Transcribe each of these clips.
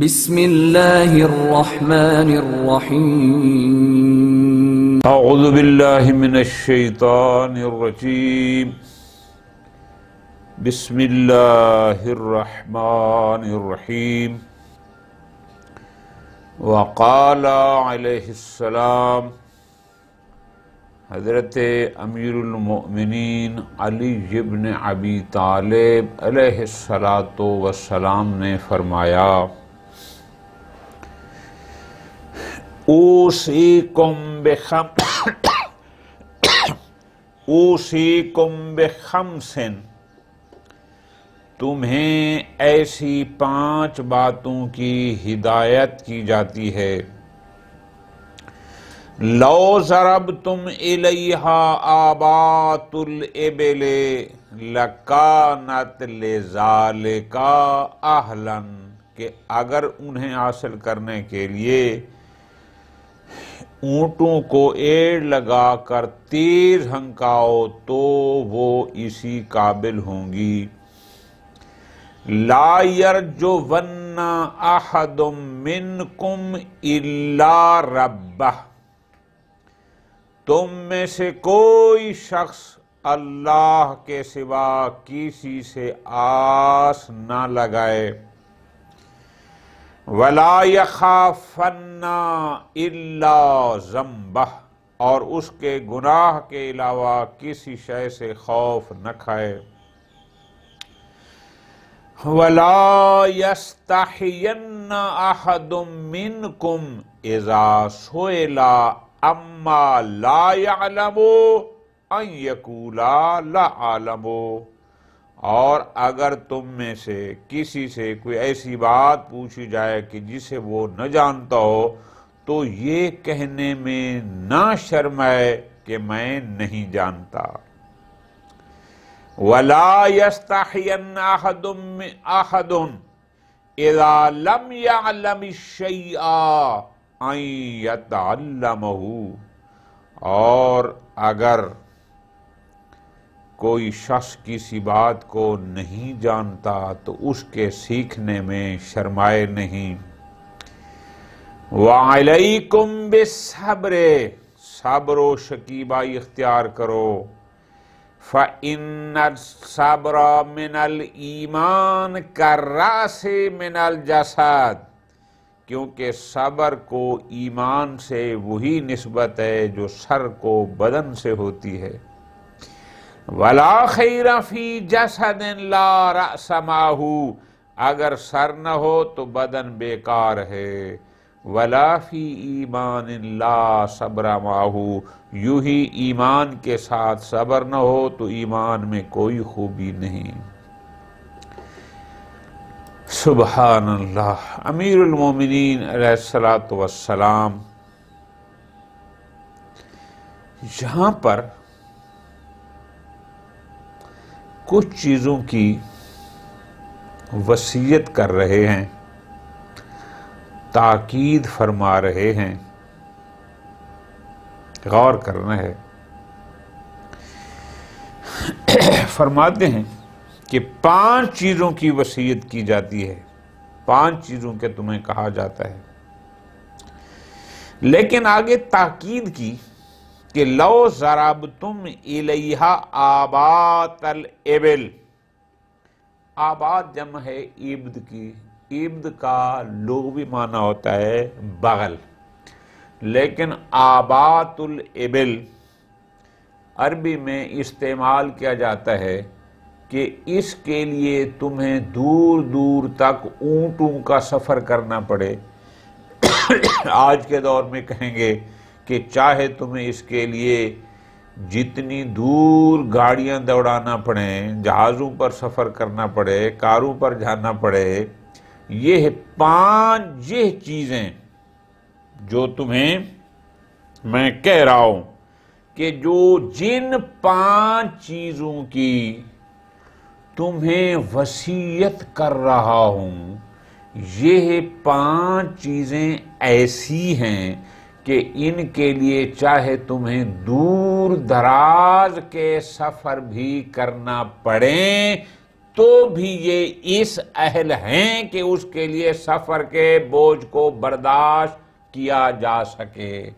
بسم اللہ الرحمن الرحیم اعوذ باللہ من الشیطان الرجیم بسم اللہ الرحمن الرحیم وقال علیہ السلام حضرت امیر المؤمنین علی بن ابی طالب علیہ السلام نے فرمایا اوصیکم بخمسن تمہیں ایسی 5 باتوں کی ہدایت کی جاتی ہے لو ضربتم الیہا آبات الابل لکانت لذالک اہلا کہ اگر انہیں حاصل کرنے کے لیے اونٹوں کو ایڑ لگا کر تیز ہنکاؤ تو وہ اسی قابل ہوں گی لا یرجون احد منکم الا ربہ تم میں سے کوئی شخص اللہ کے سوا کسی سے آس نہ لگائے وَلَا يَخَافَنَّ إِلَّا ذَنبَهُ اور اس کے گناہ کے علاوہ کسی شے سے خوف نہ کھائے وَلَا يَسْتَحْيَنَّ أَحَدٌ مِّنْكُمْ إِذَا سُئِلَ عَمَّا لَا يَعْلَمُ أَن يَقُولَ لَا أَعْلَمُ اور اگر تم میں سے کسی سے کوئی ایسی بات پوچھی جائے کہ جسے وہ نہ جانتا ہو تو یہ کہنے میں نہ شرمائے کہ میں نہیں جانتا وَلَا يَسْتَحْيَنَّ أَحَدٌ إِذَا لَمْ يَعْلَمِ الشَّيْءَ أَن يَتَعَلَّمَهُ اور اگر کوئی شخص کسی بات کو نہیں جانتا تو اس کے سیکھنے میں شرمائے نہیں وَعَلَيْكُمْ بِالصَّبْرِ صبر و شکیبائی اختیار کرو فَإِنَّ الصَّبْرَ مِنَ الْإِيمَانِ كَالرَّأْسِ مِنَ الْجَسَدِ کیونکہ صبر کو ایمان سے وہی نسبت ہے جو سر کو بدن سے ہوتی ہے وَلَا خَيْرَ فِي جَسَدٍ لَا رَأْسَ مَعَهُ اگر سر نہ ہو تو بدن بیکار ہے وَلَا فِي ایمان لَا صَبْرَ مَعَهُ یوں ہی ایمان کے ساتھ صبر نہ ہو تو ایمان میں کوئی خوبی نہیں سبحان اللہ امیر المومنین علیہ السلام یہاں پر کچھ چیزوں کی وصیت کر رہے ہیں تاکید فرما رہے ہیں غور کرنا ہے فرماتے ہیں کہ 5 چیزوں کی وصیت کی جاتی ہے 5 چیزوں کے تمہیں کہا جاتا ہے لیکن آگے تاکید کی کہ لو ضربتم الیہا آبات الابل آبات جمع ہے ابد کی ابد کا لغوی معنی ہوتا ہے بغل لیکن آبات الابل عربی میں استعمال کیا جاتا ہے کہ اس کے لیے تمہیں دور دور تک اونٹوں کا سفر کرنا پڑے آج کے دور میں کہیں گے کہ چاہے تمہیں اس کے لیے جتنی دور گاڑیاں دوڑانا پڑیں جہازوں پر سفر کرنا پڑے کاروں پر جانا پڑے یہ 5 یہ چیزیں جو تمہیں میں کہہ رہا ہوں کہ جو جن 5 چیزوں کی تمہیں وصیت کر رہا ہوں یہ 5 چیزیں ایسی ہیں کہ ان کے لیے چاہے تمہیں دور دراز کے سفر بھی کرنا پڑیں تو بھی یہ اس اہل ہیں کہ اس کے لیے سفر کے بوجھ کو برداشت کیا جا سکے.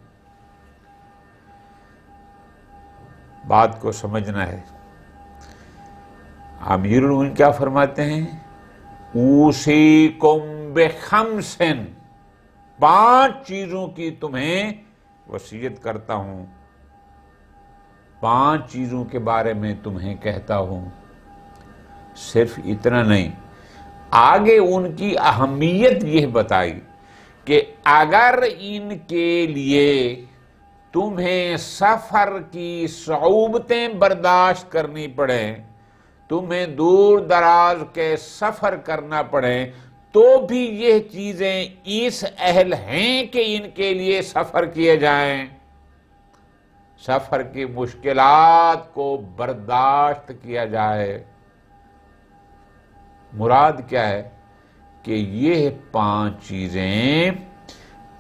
بات کو سمجھنا ہے. امیر المومنین کیا فرماتے ہیں؟ اوصیکم بخمس، 5 چیزوں کی تمہیں وصیت کرتا ہوں، 5 چیزوں کے بارے میں تمہیں کہتا ہوں. صرف اتنا نہیں، آگے ان کی اہمیت یہ بتائی کہ اگر ان کے لیے تمہیں سفر کی صعوبتیں برداشت کرنی پڑیں، تمہیں دور دراز کے سفر کرنا پڑے، تو بھی یہ چیزیں اس اہل ہیں کہ ان کے لیے سفر کیے جائیں. سفر کی مشکلات کو برداشت کیا جائے. مراد کیا ہے کہ یہ 5 چیزیں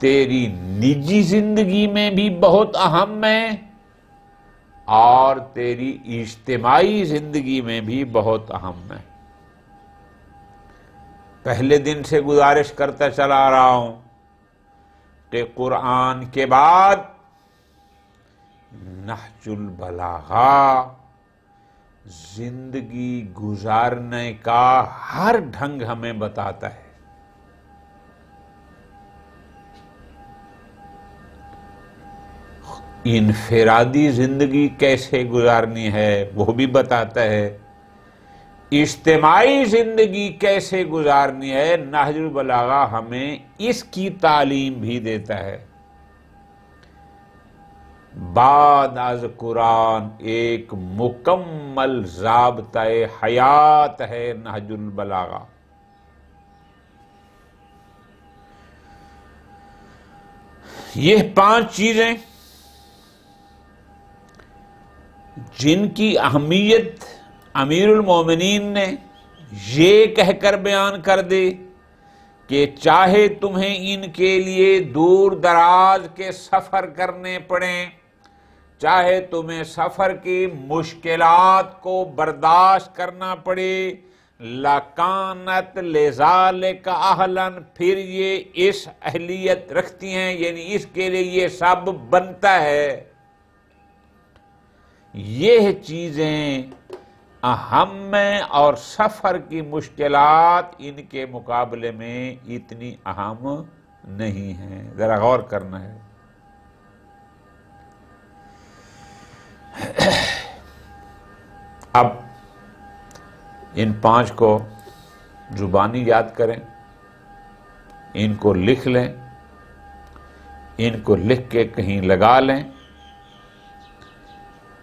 تیری نجی زندگی میں بھی بہت اہم ہیں اور تیری اجتماعی زندگی میں بھی بہت اہم ہیں. پہلے دن سے گزارش کرتا چلا آ رہا ہوں کہ قرآن کے بعد نہج البلاغہ زندگی گزارنے کا ہر ڈھنگ ہمیں بتاتا ہے. انفرادی زندگی کیسے گزارنی ہے وہ بھی بتاتا ہے، اجتماعی زندگی کیسے گزارنی ہے نہج البلاغہ ہمیں اس کی تعلیم بھی دیتا ہے. بعد از قرآن ایک مکمل ضابطہ حیات ہے نہج البلاغہ. یہ 5 چیزیں جن کی اہمیت امیر المومنین نے یہ کہہ کر بیان کر دی کہ چاہے تمہیں ان کے لیے دور دراز کے سفر کرنے پڑیں، چاہے تمہیں سفر کی مشکلات کو برداشت کرنا پڑے، لَكَانَتْ لِذَالِكَ أَهْلًا، پھر یہ اس اہلیت رکھتی ہیں، یعنی اس کے لیے یہ سب بنتا ہے. یہ چیزیں اہم ہیں اور سفر کی مشکلات ان کے مقابلے میں اتنی اہم نہیں ہیں. ذرا غور کرنا ہے. اب ان 5 کو زبانی یاد کریں، ان کو لکھ لیں، ان کو لکھ کے کہیں لگا لیں.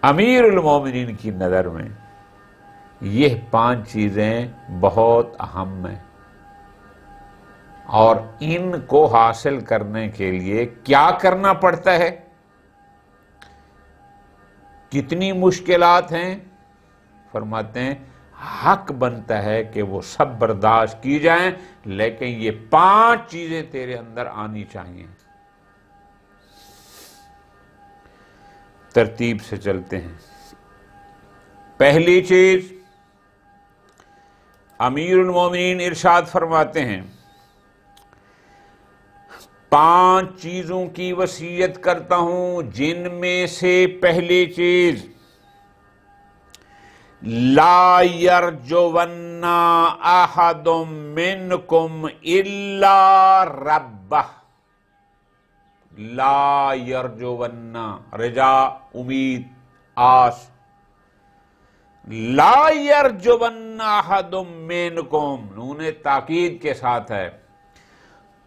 امیر المومنین کی نظر میں یہ 5 چیزیں بہت اہم ہیں اور ان کو حاصل کرنے کے لیے کیا کرنا پڑتا ہے، کتنی مشکلات ہیں. فرماتے ہیں حق بنتا ہے کہ وہ سب برداشت کی جائیں، لیکن یہ 5 چیزیں تیرے اندر آنی چاہیے. ترتیب سے چلتے ہیں. پہلی چیز امیر المومنین ارشاد فرماتے ہیں 5 چیزوں کی وصیت کرتا ہوں، جن میں سے پہلی چیز لا یرجون احد منکم الا ربہ. لا یرجون، رجا، امید، آس. لا یرجون احد منکم، نون تاکید کے ساتھ ہے،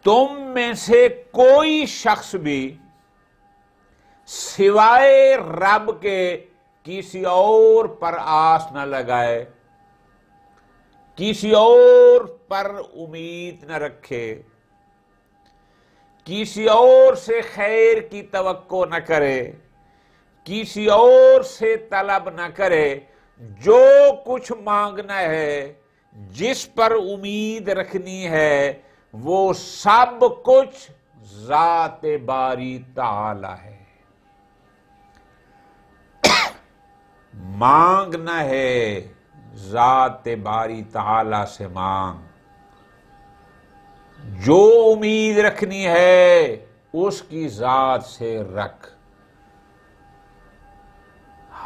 تم میں سے کوئی شخص بھی سوائے رب کے کسی اور پر آس نہ لگائے، کسی اور پر امید نہ رکھے، کسی اور سے خیر کی توقع نہ کرے، کسی اور سے طلب نہ کرے. جو کچھ مانگنا ہے، جس پر امید رکھنی ہے، وہ سب کچھ ذات باری تعالی ہے. مانگنا ہے ذات باری تعالی سے مانگ، جو امید رکھنی ہے اس کی ذات سے رکھ۔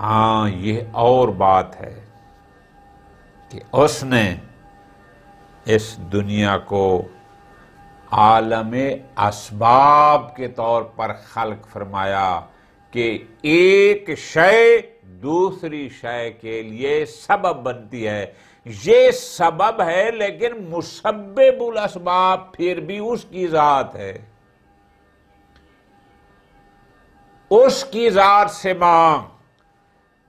ہاں یہ اور بات ہے کہ اس نے اس دنیا کو عالم اسباب کے طور پر خلق فرمایا کہ ایک شے دوسری شے کے لیے سبب بنتی ہے۔ یہ سبب ہے لیکن مسبب الاسباب پھر بھی اس کی ذات ہے۔ اس کی ذات سے مانگ،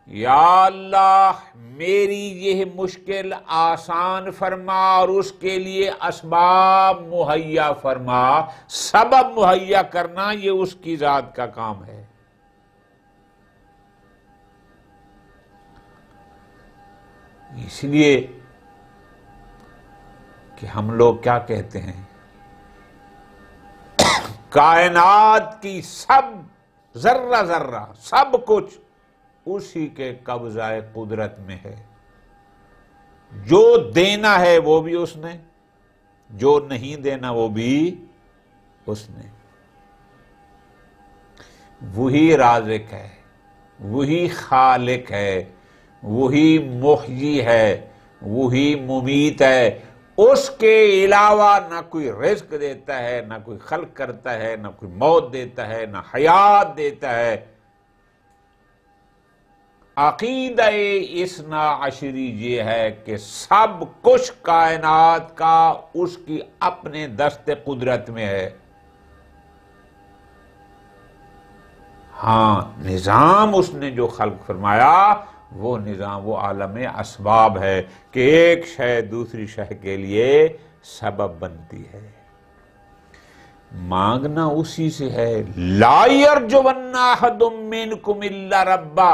یا اللہ میری یہ مشکل آسان فرما اور اس کے لیے اسباب مہیا فرما۔ سبب مہیا کرنا یہ اس کی ذات کا کام ہے۔ اس لیے کہ ہم لوگ کیا کہتے ہیں، کائنات کی سب ذرہ ذرہ سب کچھ اسی کے قبضہ قدرت میں ہے۔ جو دینا ہے وہ بھی اس نے، جو نہیں دینا وہ بھی اس نے۔ وہی رازق ہے، وہی خالق ہے، وہی محیی ہے، وہی ممیت ہے۔ اس کے علاوہ نہ کوئی رزق دیتا ہے، نہ کوئی خلق کرتا ہے، نہ کوئی موت دیتا ہے، نہ حیات دیتا ہے۔ عقیدہ اثنا عشری یہ ہے کہ سب کچھ کائنات کا اس کی اپنے دست قدرت میں ہے۔ ہاں نظام اس نے جو خلق فرمایا وہ نظام وہ عالم اسباب ہے کہ ایک شے دوسری شے کے لیے سبب بنتی ہے۔ مانگنا اسی سے ہے۔ لا یرجون احد منکم الا ربا،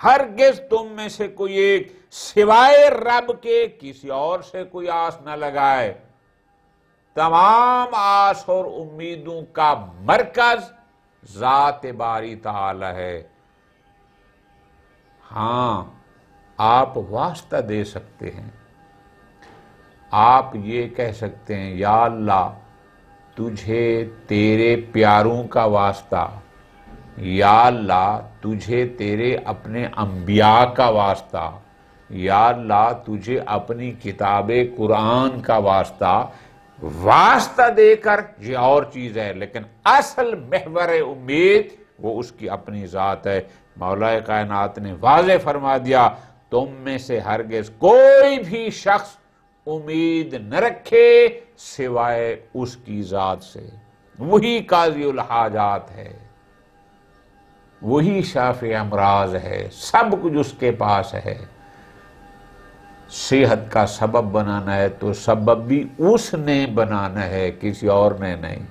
ہرگز تم میں سے کوئی ایک سوائے رب کے کسی اور سے کوئی آس نہ لگائے۔ تمام آس اور امیدوں کا مرکز ذات باری تعالی ہے۔ ہاں آپ واسطہ دے سکتے ہیں، آپ یہ کہہ سکتے ہیں یا اللہ تجھے تیرے پیاروں کا واسطہ، یا اللہ تجھے تیرے اپنے انبیاء کا واسطہ، یا اللہ تجھے اپنی کتاب قرآن کا واسطہ۔ واسطہ دے کر یہ اور چیز ہے، لیکن اصل محور امید وہ اس کی اپنی ذات ہے۔ مولا کائنات نے واضح فرما دیا تم میں سے ہرگز کوئی بھی شخص امید نہ رکھے سوائے اس کی ذات سے۔ وہی قاضی الحاجات ہے، وہی شافع امراض ہے، سب کچھ اس کے پاس ہے۔ صحت کا سبب بنانا ہے تو سبب بھی اس نے بنانا ہے، کسی اور نے نہیں۔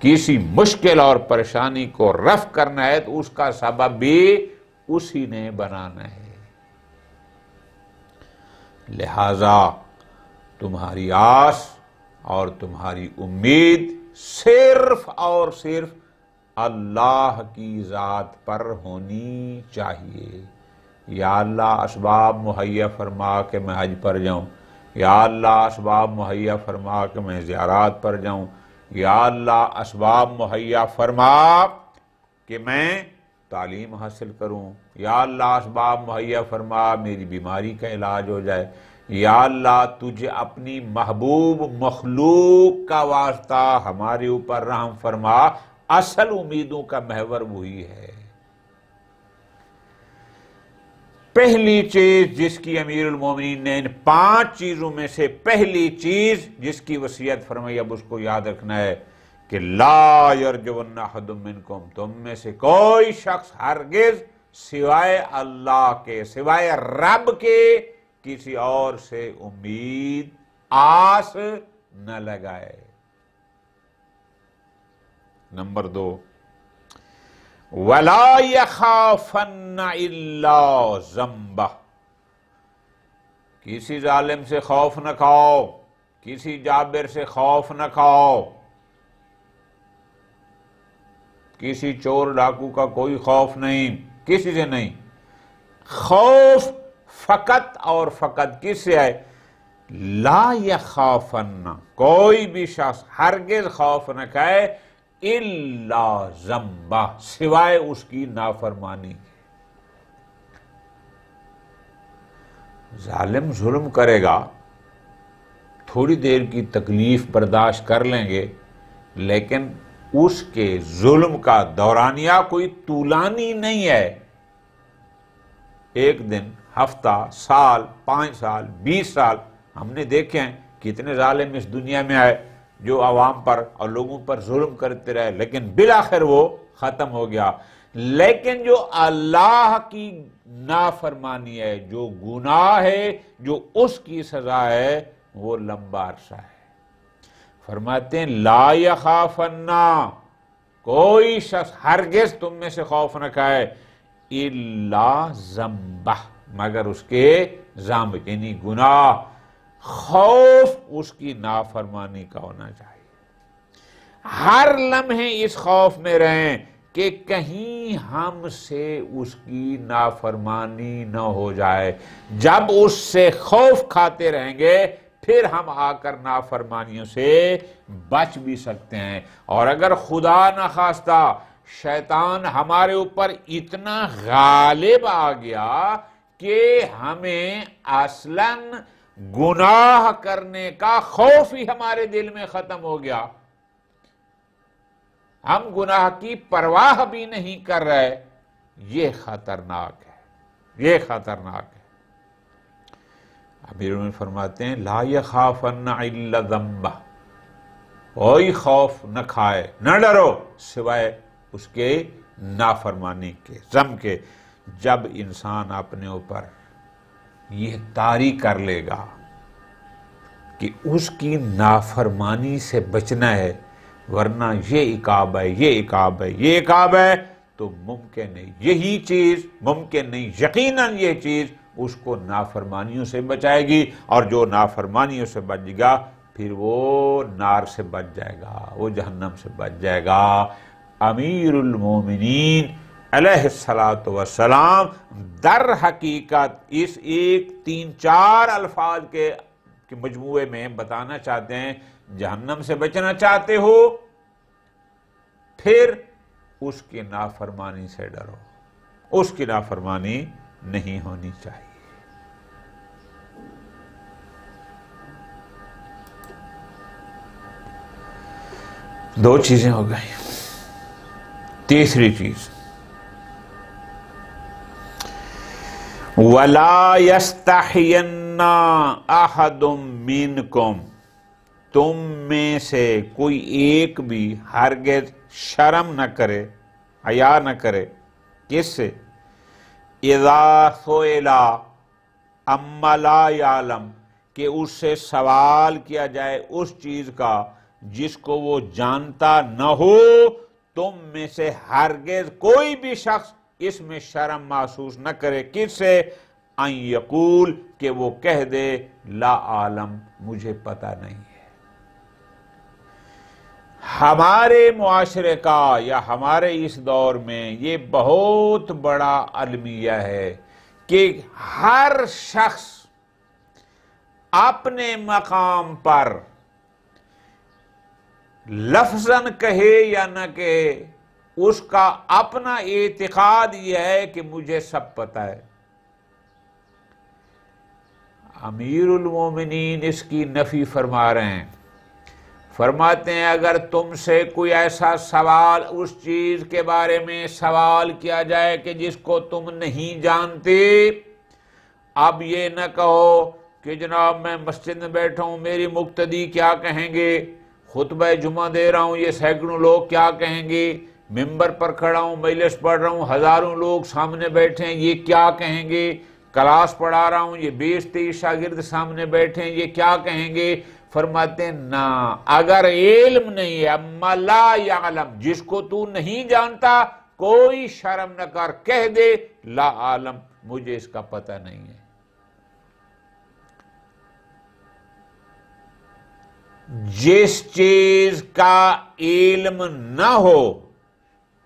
کسی مشکل اور پریشانی کو رفع کرنا ہے تو اس کا سبب بھی اسی نے بنانا ہے۔ لہذا تمہاری آس اور تمہاری امید صرف اور صرف اللہ کی ذات پر ہونی چاہیے۔ یا اللہ اسباب مہیا فرما کہ میں حج پر جاؤں، یا اللہ اسباب مہیا فرما کہ میں زیارات پر جاؤں، یا اللہ اسباب مہیا فرما کہ میں تعلیم حاصل کروں، یا اللہ اسباب مہیا فرما میری بیماری کا علاج ہو جائے، یا اللہ تجھے اپنی محبوب مخلوق کا واسطہ ہمارے اوپر رحم فرما۔ اصل امیدوں کا محور وہی ہے۔ پہلی چیز جس کی امیر المومنین نے ان 5 چیزوں میں سے پہلی چیز جس کی وصیت فرمائی، اب اس کو یاد رکھنا ہے کہ لا یرجون احد منکم، تم میں سے کوئی شخص ہرگز سوائے اللہ کے، سوائے رب کے کسی اور سے امید آس نہ لگائے۔ نمبر 2، وَلَا يَخَافَنَّ إِلَّا ذَنبَهُ، کسی ظالم سے خوف نہ کھاؤ، کسی جابر سے خوف نہ کھاؤ، کسی چور ڈاکو کا کوئی خوف نہیں، کسی سے نہیں۔ خوف فقط اور فقط کس سے ہے؟ لا یخافن، کوئی بھی شخص ہرگز خوف نہ کھائے الا ذنبہ، سوائے اس کی نافرمانی کے۔ ظالم ظلم کرے گا، تھوڑی دیر کی تکلیف برداشت کر لیں گے، لیکن اس کے ظلم کا دورانیہ کوئی طولانی نہیں ہے۔ ایک دن، ہفتہ، سال، 5 سال، 20 سال، ہم نے دیکھے ہیں کتنے ظالم اس دنیا میں آئے جو عوام پر اور لوگوں پر ظلم کرتے رہے، لیکن بالآخر وہ ختم ہو گیا۔ لیکن جو اللہ کی نافرمانی ہے، جو گناہ ہے، جو اس کی سزا ہے، وہ لمبا عرصہ ہے۔ فرماتے ہیں لا یخافن، کوئی شخص ہرگز تم میں سے خوف نہ کھائے الا ذنبہ، مگر اس کے ذنب یعنی گناہ۔ خوف اس کی نافرمانی کا ہونا چاہیے، ہر لمحے اس خوف میں رہیں کہ کہیں ہم سے اس کی نافرمانی نہ ہو جائے۔ جب اس سے خوف کھاتے رہیں گے پھر ہم آ کر نافرمانیوں سے بچ بھی سکتے ہیں۔ اور اگر خدا نخواستہ شیطان ہمارے اوپر اتنا غالب آ گیا کہ ہمیں اصلاً گناہ کرنے کا خوف ہی ہمارے دل میں ختم ہو گیا، ہم گناہ کی پرواہ بھی نہیں کر رہے، یہ خطرناک ہے، یہ خطرناک ہے۔ امیر فرماتے ہیں لا یخافن الا ذنبہ، کوئی خوف نہ کھائے، نہ ڈرو سوائے اس کے نافرمانی کے، ذنب کے۔ جب انسان اپنے اوپر یہ طاری کر لے گا کہ اس کی نافرمانی سے بچنا ہے، ورنہ یہ عقاب ہے، یہ عقاب ہے، یہ عقاب ہے، تو ممکن نہیں، یہی چیز ممکن نہیں، یقیناً یہ چیز اس کو نافرمانیوں سے بچائے گی، اور جو نافرمانیوں سے بچ گا پھر وہ نار سے بچ جائے گا، وہ جہنم سے بچ جائے گا۔ امیر المومنین علیہ السلام در حقیقت اس ایک 3-4 الفاظ کے مجموعے میں بتانا چاہتے ہیں، جہنم سے بچنا چاہتے ہو پھر اس کی نافرمانی سے ڈرو، اس کی نافرمانی نہیں ہونی چاہیے۔ دو چیزیں ہو گئی، تیسری چیز وَلَا يَسْتَحْيَنَّ أَحَدٌ مِّنْكُمْ، تم میں سے کوئی ایک بھی ہرگز شرم نہ کرے، حیا نہ کرے، کس سے؟ اِذَا سُئِلَ عَمَّا لَا يَعْلَمُ، کہ اس سے سوال کیا جائے اس چیز کا جس کو وہ جانتا نہ ہو۔ تم میں سے ہرگز کوئی بھی شخص اس میں شرم محسوس نہ کرے، کس سے؟ ان یقول، کہ وہ کہہ دے لا عالم، مجھے پتہ نہیں ہے۔ ہمارے معاشرے کا یا ہمارے اس دور میں یہ بہت بڑا المیہ ہے کہ ہر شخص اپنے مقام پر لفظاً کہے یا نہ کہے، اس کا اپنا اعتقاد یہ ہے کہ مجھے سب پتہ ہے۔ امیر المومنین اس کی نفی فرما رہے ہیں، فرماتے ہیں اگر تم سے کوئی ایسا سوال اس چیز کے بارے میں سوال کیا جائے کہ جس کو تم نہیں جانتے، اب یہ نہ کہو کہ جناب میں مسجد میں بیٹھا ہوں، میری مقتدی کیا کہیں گے، خطبہ جمعہ دے رہا ہوں، یہ سینکڑوں لوگ کیا کہیں گے، ممبر پر کھڑا ہوں، مجلس پڑھ رہا ہوں، ہزاروں لوگ سامنے بیٹھے ہیں، یہ کیا کہیں گے، کلاس پڑھا رہا ہوں، یہ 20-23 شاگرد سامنے بیٹھے ہیں، یہ کیا کہیں گے۔ فرماتے ہیں نا، اگر علم نہیں ہے، اما لا یعلم، جس کو تو نہیں جانتا، کوئی شرم نہ کر، کہہ دے لا عالم، مجھے اس کا پتہ نہیں ہے۔ جس چیز کا علم نہ ہو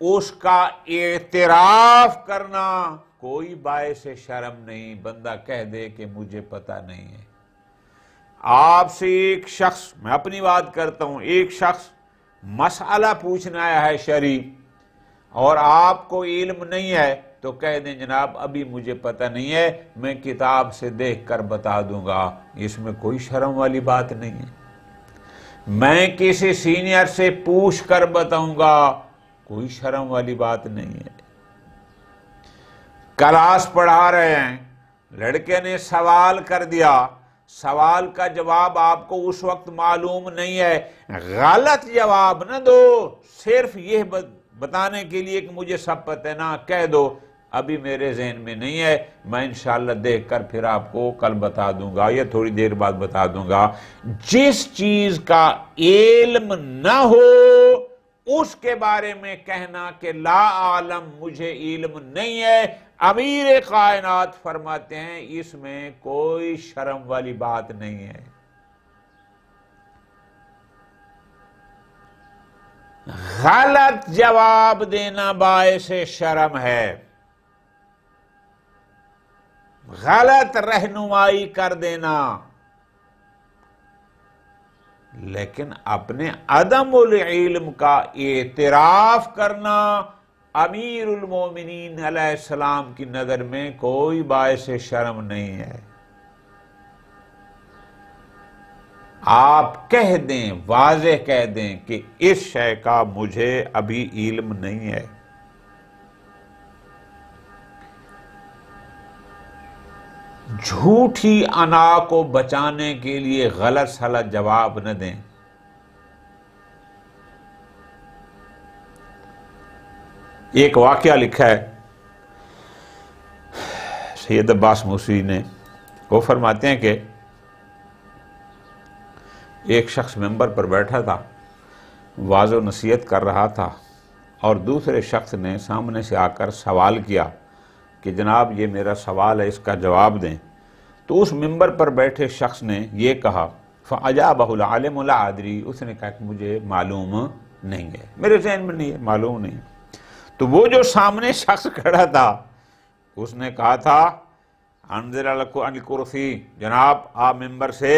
اس کا اعتراف کرنا کوئی باعث شرم نہیں بندہ کہہ دے کہ مجھے پتہ نہیں ہے۔ آپ سے ایک شخص، میں اپنی بات کرتا ہوں، ایک شخص مسئلہ پوچھنا آیا ہے شرعی اور آپ کو علم نہیں ہے تو کہہ دیں جناب ابھی مجھے پتہ نہیں ہے، میں کتاب سے دیکھ کر بتا دوں گا، اس میں کوئی شرم والی بات نہیں ہے۔ میں کسی سینئر سے پوچھ کر بتاؤں گا، کوئی شرم والی بات نہیں ہے۔ کلاس پڑھا رہے ہیں، لڑکے نے سوال کر دیا، سوال کا جواب آپ کو اس وقت معلوم نہیں ہے، غلط جواب نہ دو، صرف یہ بتانے کے لیے کہ مجھے سب پتہ نہ کہہ دو ابھی میرے ذہن میں نہیں ہے، میں انشاءاللہ دیکھ کر پھر آپ کو کل بتا دوں گا یا تھوڑی دیر بعد بتا دوں گا۔ جس چیز کا علم نہ ہو اس کے بارے میں کہنا کہ لا عالم مجھے علم نہیں ہے، امیر کائنات فرماتے ہیں اس میں کوئی شرم والی بات نہیں ہے۔ غلط جواب دینا باعث شرم ہے، غلط رہنمائی کر دینا، لیکن اپنے عدم العلم کا اعتراف کرنا امیر المومنین علیہ السلام کی نظر میں کوئی باعث شرم نہیں ہے۔ آپ کہہ دیں، واضح کہہ دیں کہ اس شے کا مجھے ابھی علم نہیں ہے۔ جھوٹی انا کو بچانے کے لیے غلط سلط جواب نہ دیں۔ ایک واقعہ لکھا ہے سید عباس موسوی نے، وہ فرماتے ہیں کہ ایک شخص ممبر پر بیٹھا تھا، واعظ و نصیحت کر رہا تھا، اور دوسرے شخص نے سامنے سے آ کر سوال کیا کہ جناب یہ میرا سوال ہے، اس کا جواب دیں۔ تو اس ممبر پر بیٹھے شخص نے یہ کہا، فَأَجَابَهُ الْعَالِمُ لَا أَدْرِي، اس نے کہا کہ مجھے معلوم نہیں ہے، میرے ذہن میں نہیں ہے، معلوم نہیں۔ تو وہ جو سامنے شخص کھڑا تھا اس نے کہا تھا، انزل عن الکرسی، جناب آپ ممبر سے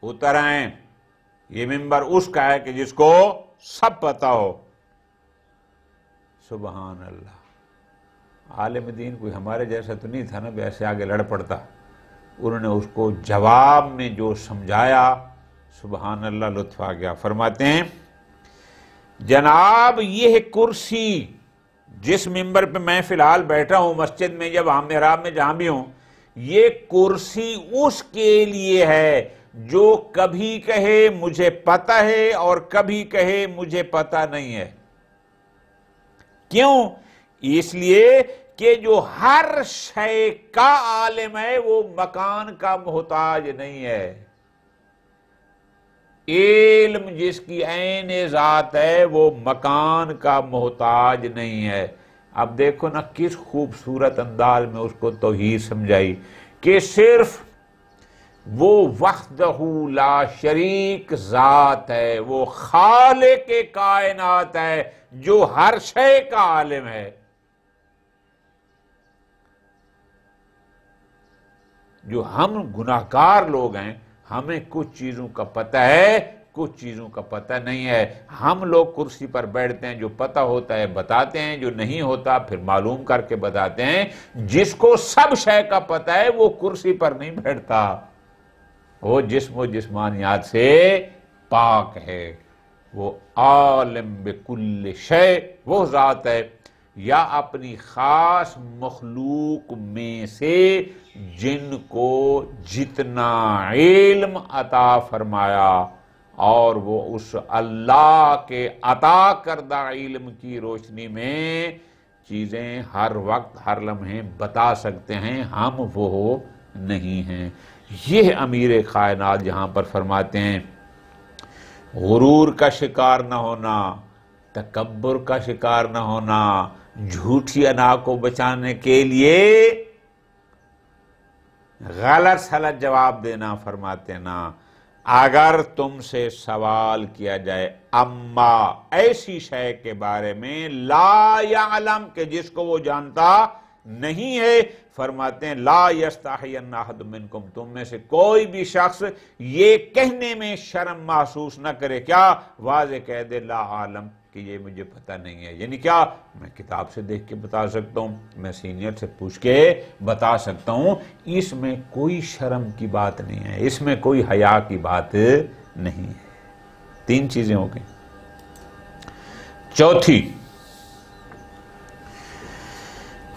اتر آئیں، یہ ممبر اس کا ہے کہ جس کو سب پتہ ہو۔ سبحان اللہ، عالم دین کوئی ہمارے جیسا تو نہیں تھا نا بھی ایسے آگے لڑ پڑتا، انہوں نے اس کو جواب میں جو سمجھایا، سبحان اللہ، لطف آ گیا۔ فرماتے ہیں جناب یہ کرسی جس ممبر پہ میں فی الحال بیٹھا ہوں مسجد میں یا وہاں محراب میں جہاں بھی ہوں، یہ کرسی اس کے لیے ہے جو کبھی کہے مجھے پتہ ہے اور کبھی کہے مجھے پتہ نہیں ہے۔ کیوں؟ اس لیے کہ جو ہر شے کا عالم ہے وہ مکان کا محتاج نہیں ہے۔ علم جس کی عین ذات ہے وہ مکان کا محتاج نہیں ہے۔ اب دیکھو نا کس خوبصورت انداز میں اس کو توحید سمجھائی کہ صرف وہ وحدہ لا شریک ذات ہے، وہ خالق کائنات ہے جو ہر شے کا عالم ہے۔ جو ہم گناہگار لوگ ہیں، ہمیں کچھ چیزوں کا پتہ ہے، کچھ چیزوں کا پتہ نہیں ہے۔ ہم لوگ کرسی پر بیٹھتے ہیں، جو پتہ ہوتا ہے بتاتے ہیں، جو نہیں ہوتا پھر معلوم کر کے بتاتے ہیں۔ جس کو سب شے کا پتہ ہے وہ کرسی پر نہیں بیٹھتا، وہ جسم و جسمانیات سے پاک ہے، وہ عالم بکل شے، وہ ذات ہے یا اپنی خاص مخلوق میں سے جن کو جتنا علم عطا فرمایا اور وہ اس اللہ کے عطا کردہ علم کی روشنی میں چیزیں ہر وقت ہر لمحے بتا سکتے ہیں، ہم وہ نہیں ہیں۔ یہ امیر کائنات جہاں پر فرماتے ہیں غرور کا شکار نہ ہونا، تکبر کا شکار نہ ہونا، جھوٹی انا کو بچانے کے لیے غلط سلط جواب دینا، فرماتے نا اگر تم سے سوال کیا جائے اما ایسی شے کے بارے میں لا یعلم کہ جس کو وہ جانتا نہیں ہے، فرماتے ہیں لا یستحین احد منکم، تم میں سے کوئی بھی شخص یہ کہنے میں شرم محسوس نہ کرے، کیا واضح کہہ دے لا عالم کہ یہ مجھے پتہ نہیں ہے، یعنی کیا میں کتاب سے دیکھ کے بتا سکتا ہوں، میں سینئر سے پوچھ کے بتا سکتا ہوں، اس میں کوئی شرم کی بات نہیں ہے، اس میں کوئی حیا کی بات نہیں ہے۔ 3 چیزیں ہو گئی۔ چوتھی،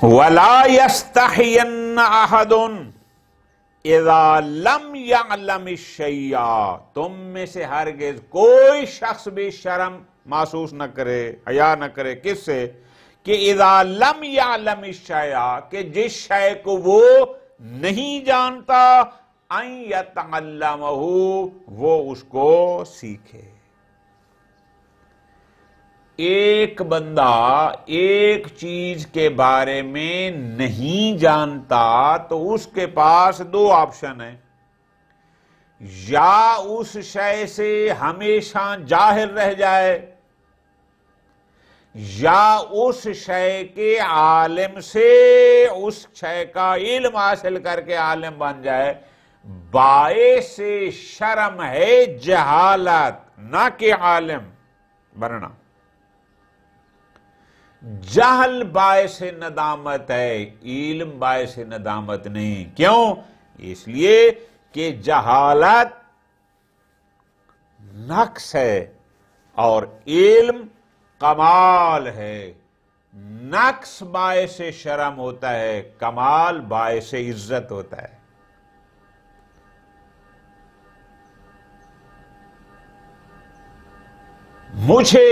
وَلَا يَسْتَحْيَنَّ أَحَدٌ اِذَا لَمْ يَعْلَمِ الشَّيْءَ، تم میں سے ہرگز کوئی شخص بھی شرم محسوس نہ کرے، حیا نہ کرے، کس سے؟ کہ اِذَا لَمْ يَعْلَمِ الشَّيْءَ، کہ جس شے کو وہ نہیں جانتا، أَن يَتَعَلَّمَهُ، وہ اس کو سیکھے۔ ایک بندہ ایک چیز کے بارے میں نہیں جانتا تو اس کے پاس 2 آپشن ہیں، یا اس شے سے ہمیشہ جاہل رہ جائے، یا اس شے کے عالم سے اس شے کا علم حاصل کر کے عالم بن جائے۔ باعث شرم ہے جہالت، نہ کہ عالم بننا۔ جہل باعث ندامت ہے، علم باعث ندامت نہیں۔ کیوں؟ اس لیے کہ جہالت نقص ہے اور علم کمال ہے۔ نقص باعث شرم ہوتا ہے، کمال باعث عزت ہوتا ہے۔ مجھے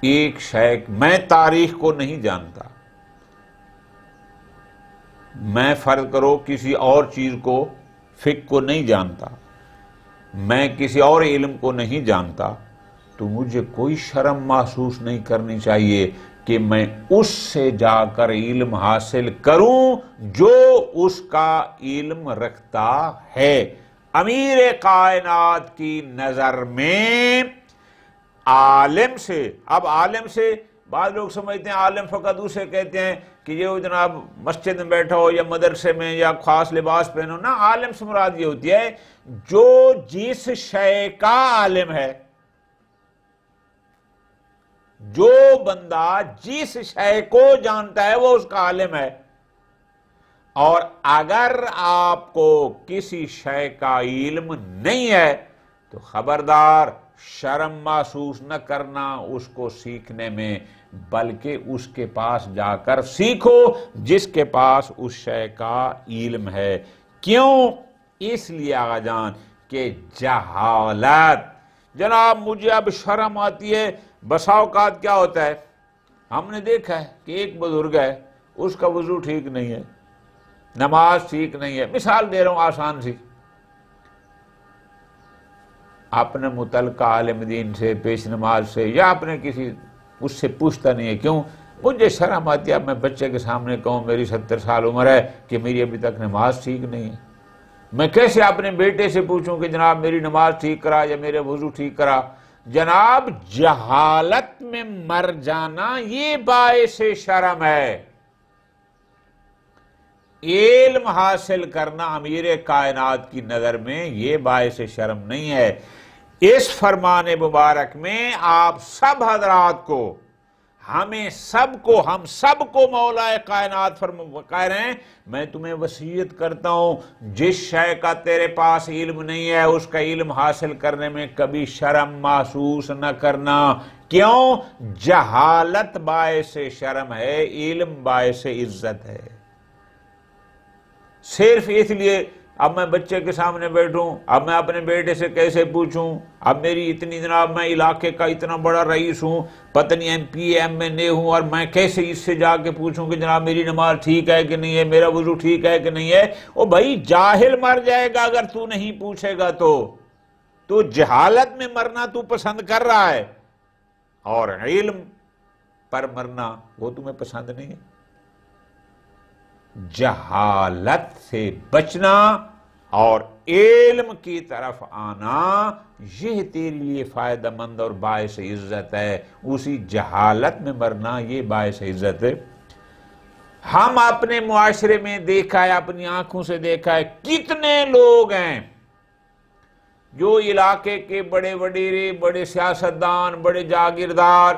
ایک شیخ، میں تاریخ کو نہیں جانتا، میں فرض کرو کسی اور چیز کو، فقہ کو نہیں جانتا، میں کسی اور علم کو نہیں جانتا، تو مجھے کوئی شرم محسوس نہیں کرنی چاہیے کہ میں اس سے جا کر علم حاصل کروں جو اس کا علم رکھتا ہے۔ امیر کائنات کی نظر میں عالم سے، اب عالم سے بعض لوگ سمجھتے ہیں عالم فقط اسے کہتے ہیں کہ یہ جناب مسجد میں بیٹھا ہو یا مدرسے میں یا خاص لباس پہنو، نہ، عالم سے مراد یہ ہوتی ہے جو جس شے کا عالم ہے، جو بندہ جس شے کو جانتا ہے وہ اس کا عالم ہے۔ اور اگر آپ کو کسی شے کا علم نہیں ہے تو خبردار شرم محسوس نہ کرنا اس کو سیکھنے میں، بلکہ اس کے پاس جا کر سیکھو جس کے پاس اس شے کا علم ہے۔ کیوں؟ اس لیے آقا جان کہ جہالت، جناب مجھے اب شرم آتی ہے، بسا اوقات کیا ہوتا ہے، ہم نے دیکھا ہے کہ ایک بزرگ ہے، اس کا وضو ٹھیک نہیں ہے، نماز ٹھیک نہیں ہے، مثال دے رہا ہوں آسان سی، اپنے متعلقہ عالم دین سے، پیش نماز سے یا اپنے کسی اس سے پوچھتا نہیں ہے۔ کیوں؟ مجھے شرم آتی ہے اب میں بچے کے سامنے کہوں میری 70 سال عمر ہے کہ میری ابھی تک نماز ٹھیک نہیں ہے، میں کیسے اپنے بیٹے سے پوچھوں کہ جناب میری نماز ٹھیک کرا یا میرے وضو ٹھیک کرا؟ جناب جہالت میں مر جانا یہ باعث شرم ہے، علم حاصل کرنا امیر کائنات کی نظر میں یہ باعث شرم نہیں ہے۔ اس فرمان مبارک میں آپ سب حضرات کو، ہم سب کو مولا کائنات کہہ رہے ہیں میں تمہیں وصیت کرتا ہوں جس شے کا تیرے پاس علم نہیں ہے اس کا علم حاصل کرنے میں کبھی شرم محسوس نہ کرنا۔ کیوں؟ جہالت باعث شرم ہے، علم باعث عزت ہے۔ صرف اس لیے اب میں بچے کے سامنے بیٹھوں، اب میں اپنے بیٹے سے کیسے پوچھوں، اب میری اتنی جناب میں علاقے کا اتنا بڑا رئیس ہوں، پتہ نہیں ایم پی ایم این اے ہوں، اور میں کیسے اس سے جا کے پوچھوں کہ جناب میری نماز ٹھیک ہے کہ نہیں ہے، میرا وضو ٹھیک ہے کہ نہیں ہے؟ او بھائی جاہل مر جائے گا اگر تو نہیں پوچھے گا تو جہالت میں مرنا تو پسند کر رہا ہے اور علم پر مرنا وہ تمہیں پسند نہیں ہے۔ جہالت سے بچنا اور علم کی طرف آنا یہ تیرے لیے فائدہ مند اور باعث عزت ہے، اسی جہالت میں مرنا یہ باعث عزت ہے۔ ہم اپنے معاشرے میں دیکھا ہے، اپنی آنکھوں سے دیکھا ہے، کتنے لوگ ہیں جو علاقے کے بڑے وڈیرے، بڑے سیاستدان، بڑے جاگیردار،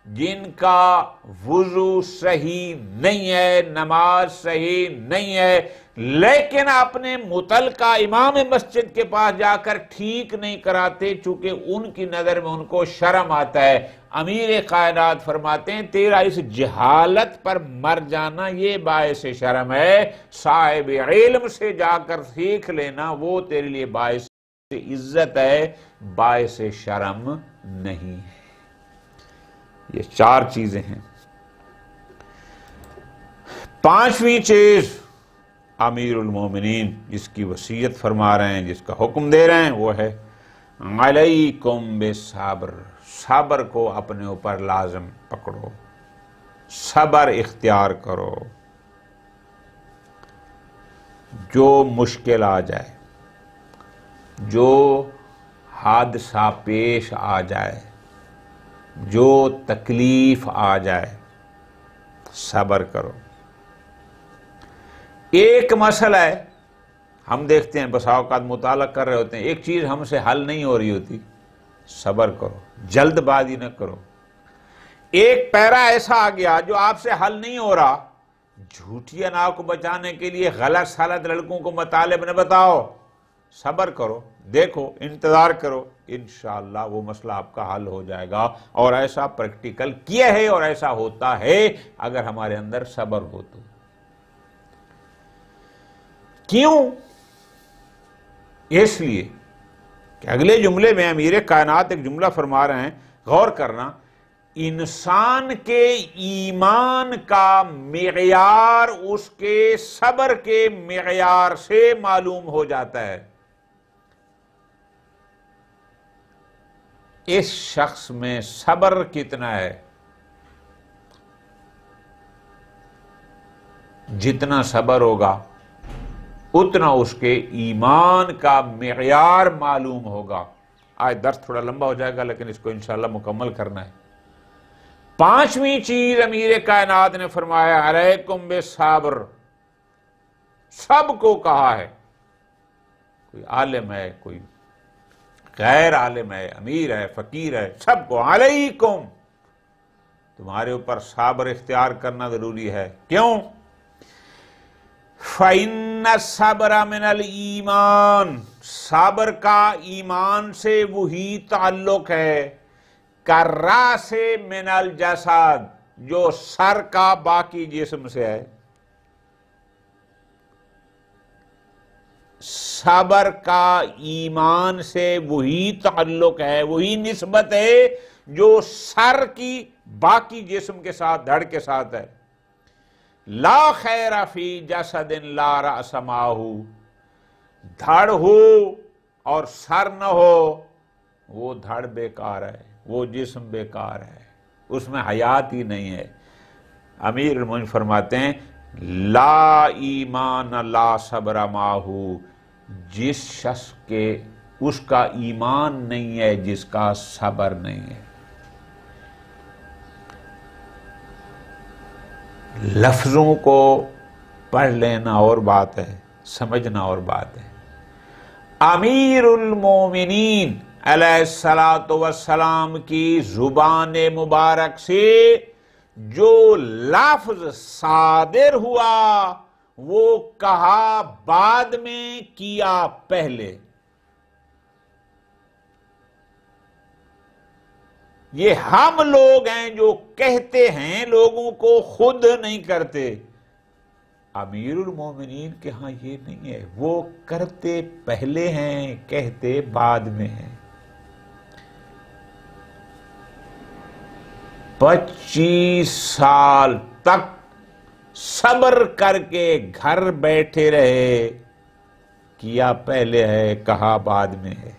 جن کا وضو صحیح نہیں ہے، نماز صحیح نہیں ہے، لیکن اپنے متعلقہ امام مسجد کے پاس جا کر ٹھیک نہیں کراتے، چونکہ ان کی نظر میں ان کو شرم آتا ہے۔ امیر کائنات فرماتے ہیں تیرا اس جہالت پر مر جانا یہ باعث شرم ہے، صاحب علم سے جا کر سیکھ لینا وہ تیرے لیے باعث عزت ہے، باعث شرم نہیں ہے۔ یہ چار چیزیں ہیں۔ پانچویں چیز امیر المومنین جس کی وصیت فرما رہے ہیں، جس کا حکم دے رہے ہیں، وہ ہے علیکم بالصبر، صبر کو اپنے اوپر لازم پکڑو، صبر اختیار کرو۔ جو مشکل آ جائے، جو حادثہ پیش آ جائے، جو تکلیف آ جائے، صبر کرو۔ ایک مسئلہ ہے، ہم دیکھتے ہیں بسا اوقات مطالعہ کر رہے ہوتے ہیں، ایک چیز ہم سے حل نہیں ہو رہی ہوتی، صبر کرو، جلد بازی نہ کرو۔ ایک پیرا ایسا آ گیا جو آپ سے حل نہیں ہو رہا، جھوٹی انا کو بچانے کے لیے غلط سالت لڑکوں کو مطالب نہ بتاؤ، صبر کرو، دیکھو، انتظار کرو، انشاءاللہ وہ مسئلہ آپ کا حل ہو جائے گا۔ اور ایسا پریکٹیکل کیا ہے اور ایسا ہوتا ہے اگر ہمارے اندر صبر ہو تو۔ کیوں؟ اس لیے کہ اگلے جملے میں امیر کائنات ایک جملہ فرما رہے ہیں، غور کرنا، انسان کے ایمان کا معیار اس کے صبر کے معیار سے معلوم ہو جاتا ہے۔ اس شخص میں صبر کتنا ہے، جتنا صبر ہوگا اتنا اس کے ایمان کا معیار معلوم ہوگا۔ آج درس تھوڑا لمبا ہو جائے گا لیکن اس کو انشاءاللہ مکمل کرنا ہے۔ پانچویں چیز امیر کائنات نے فرمایا علیکم بالصبر، سب کو کہا ہے، کوئی عالم ہے، کوئی غیر عالم ہے، امیر ہے، فقیر ہے، سب کو علیکم، تمہارے اوپر صبر اختیار کرنا ضروری ہے۔ کیوں؟ فَإِنَّ الصَّبْرَ مِنَ الْإِيمَانِ، صبر کا ایمان سے وہی تعلق ہے کَالرَّأْسِ مِنَ الْجَسَدِ، جو سر کا باقی جسم سے ہے۔ صبر کا ایمان سے وہی تعلق ہے، وہی نسبت ہے جو سر کی باقی جسم کے ساتھ، دھڑ کے ساتھ ہے۔ لا خیر فی جسد لا رأس معہ، دھڑ ہو اور سر نہ ہو وہ دھڑ بیکار ہے، وہ جسم بیکار ہے، اس میں حیات ہی نہیں ہے۔ امیر المومنین فرماتے ہیں لا ایمان لا صبر معہ، جس شخص کے اس کا ایمان نہیں ہے، جس کا صبر نہیں ہے۔ لفظوں کو پڑھ لینا اور بات ہے، سمجھنا اور بات ہے۔ امیر المومنین علیہ الصلوۃ والسلام کی زبان مبارک سے جو لفظ صادر ہوا وہ کہا بعد میں، کیا پہلے۔ یہ ہم لوگ ہیں جو کہتے ہیں لوگوں کو، خود نہیں کرتے۔ امیر المومنین کے ہاں یہ نہیں ہے، وہ کرتے پہلے ہیں، کہتے بعد میں ہیں۔ 25 سال تک صبر کر کے گھر بیٹھے رہے، کیا پہلے ہے، کہا بعد میں ہے۔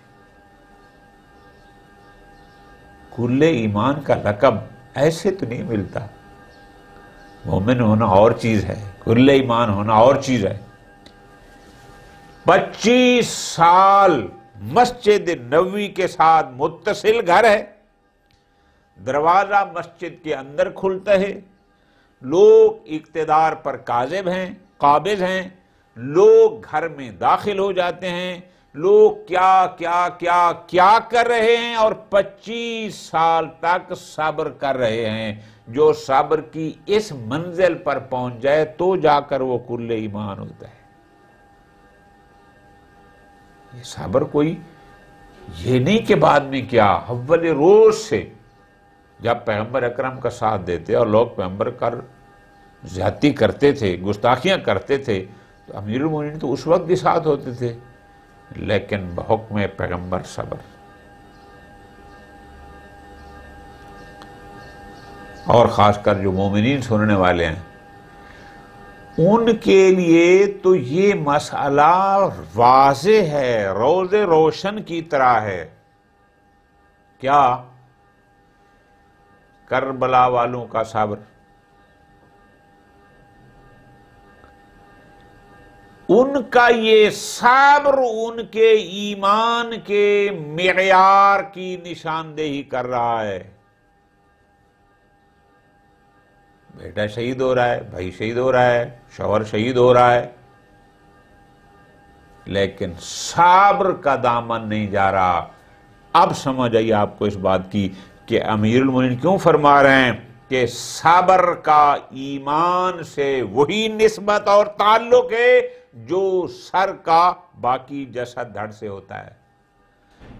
کل ایمان کا لقب ایسے تو نہیں ملتا، مومن ہونا اور چیز ہے، کل ایمان ہونا اور چیز ہے۔ 25 سال مسجد نبوی کے ساتھ متصل گھر ہے، دروازہ مسجد کے اندر کھلتا ہے، لوگ اقتدار پر قابض ہیں، لوگ گھر میں داخل ہو جاتے ہیں، لوگ کیا کر رہے ہیں، اور 25 سال تک صبر کر رہے ہیں۔ جو صبر کی اس منزل پر پہنچ جائے تو جا کر وہ کل ایمان ہوتا ہے۔ یہ صبر کوئی یہ نہیں کہ بعد میں کیا، اول روز سے جب پیغمبر اکرم کا ساتھ دیتے اور لوگ پیغمبر کر زیادتی کرتے تھے، گستاخیاں کرتے تھے، تو امیر المومنین تو اس وقت بھی ساتھ ہوتے تھے، لیکن بحکم پیغمبر صبر۔ اور خاص کر جو مومنین سننے والے ہیں ان کے لیے تو یہ مسئلہ واضح ہے، روز روشن کی طرح ہے۔ کیا؟ کربلا والوں کا صبر، ان کا یہ صبر ان کے ایمان کے معیار کی نشاندہی کر رہا ہے۔ بیٹا شہید ہو رہا ہے، بھائی شہید ہو رہا ہے، شوہر شہید ہو رہا ہے، لیکن صبر کا دامن نہیں جا رہا۔ اب سمجھ آئی آپ کو اس بات کی کہ امیر المومنین کیوں فرما رہے ہیں کہ صبر کا ایمان سے وہی نسبت اور تعلق ہے جو سر کا باقی جسد دھڑ سے ہوتا ہے۔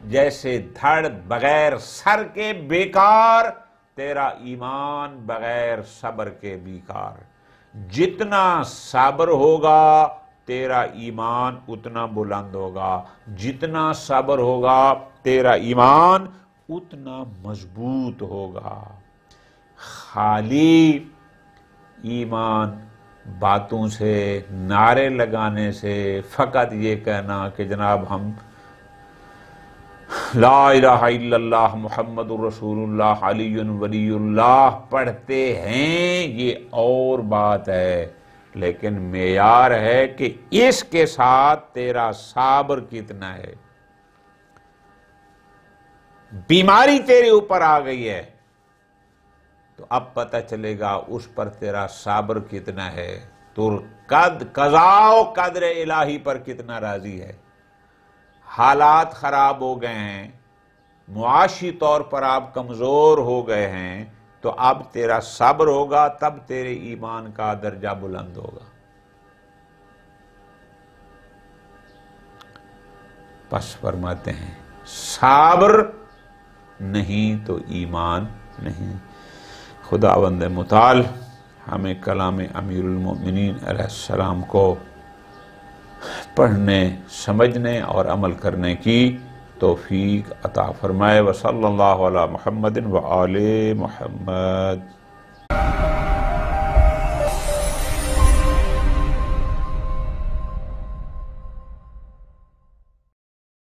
جیسے دھڑ بغیر سر کے بیکار، تیرا ایمان بغیر صبر کے بیکار۔ جتنا صبر ہوگا تیرا ایمان اتنا بلند ہوگا، جتنا صبر ہوگا تیرا ایمان اتنا مضبوط ہوگا۔ خالی ایمان باتوں سے، نعرے لگانے سے، فقط یہ کہنا کہ جناب ہم لا الہ الا اللہ محمد الرسول اللہ علی ولی اللہ پڑھتے ہیں، یہ اور بات ہے، لیکن معیار ہے کہ اس کے ساتھ تیرا صبر کتنا ہے۔ بیماری تیرے اوپر آ گئی ہے تو اب پتہ چلے گا اس پر تیرا صبر کتنا ہے، تو قضاء و قدر الہی پر کتنا راضی ہے۔ حالات خراب ہو گئے ہیں، معاشی طور پر آپ کمزور ہو گئے ہیں، تو اب تیرا صبر ہوگا تب تیرے ایمان کا درجہ بلند ہوگا۔ پس فرماتے ہیں صبر نہیں تو ایمان نہیں۔ خداوند متعال ہمیں کلام امیر المومنین علیہ السلام کو پڑھنے، سمجھنے اور عمل کرنے کی توفیق عطا فرمائے۔ وصلی اللہ علی محمد وآل محمد۔